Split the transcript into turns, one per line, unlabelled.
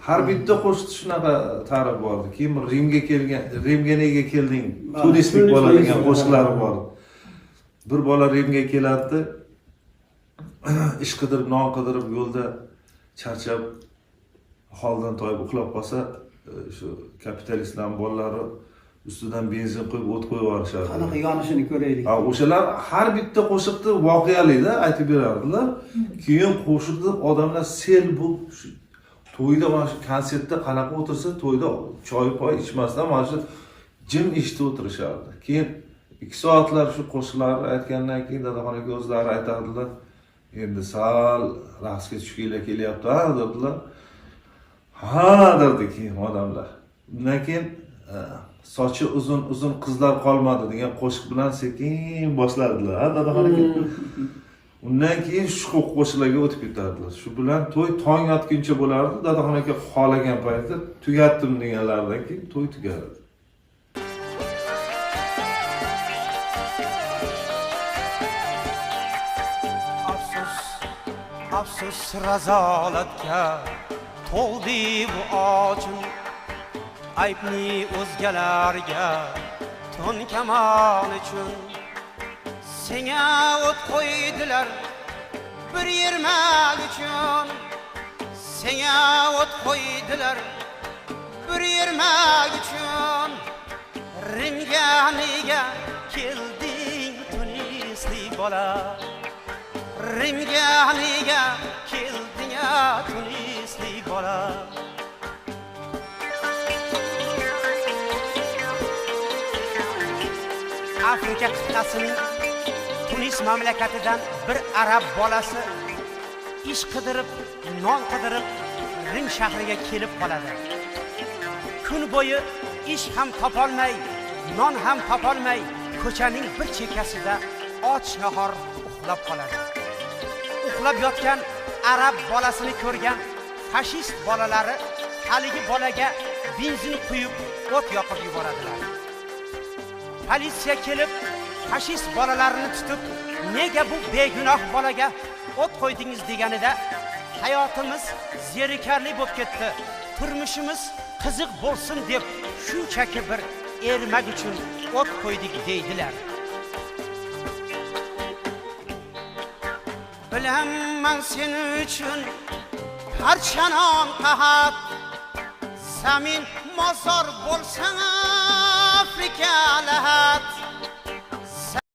Har bitta qo'shiqda shunaqa ta'rif bor. Keyin Rimga nega kelding? Turistik bo'ladigan qo'shiqlari bor. Bir bola Rimga keladi, ish qidirib, non qidirib yo'lda charchab, holdan toyib uxlab qolsa, shu kapitalistlarning bolalari ustidan benzin qo'yib o't qo'yib yuborishadi.
Qanaqa yonishini ko'raylik.
O'shalar har bitta qo'shiqda voqealikda aytib berardilar. Keyin qo'shiqda odamlar sel bu to'yda mana shu konsertda qanaqa o'tirsa, to'yda choy-poy ichmasdan mana shu jim eshitib o'tirishardi. Keyin 2 soatlar shu qo'shiqlarni aytgandan keyin dadaxonaga o'zlari aytardilar. Endi sal raqsga tushginglar kelyapti, ha dedilar. Ha derdi keyin odamlar. Undan keyin sochi uzun qizlar qolmadi degan qo'shiq bilan sekin boshladilar. Ha dadaxonaga. Undan keyin shu qo'shiqlarga o'tib ketardilar. Shu bilan to'y tong yotguncha bo'lardi. Dadaxonaga xolagan paytda tugatdim deganlardan keyin to'y tugadi.
Afsus razolatga to'ldi bu ochim, aybni o'zgalarga to'nkaman uchun. Senga o't qo'ydilar bir yermak uchun, senga o't qo'ydilar bir yermak uchun. Rimga nega kelding tunislik bola? Rimga nega kelding tunislik bola? Afrika qit'asining Tunis mamlakatidan bir arab bolasi ish qidirib, non qidirib Rim shahriga kelib qoladi. Kun bo'yi ish ham topolmay, non ham topolmay, ko'chaning bir chekkasida och nahor uxlab qoladi. Uxlab yotgan arab bolasini ko'rgan fashist bolalari haligi bolaga benzin quyib, o't yoqib yuboradilar. Politsiya kelib, fashist bolalarini tutib, nega bu begunoh bolaga o't qo'ydingiz deganida, hayotimiz zerikarli bo'lib ketdi, turmushimiz qiziq bo'lsin deb shunchaki bir ermak uchun o't qo'ydik deydilar. Bilaman sen uchun parchanon qahat, zamin mozor bo'lsang Afrika lahat.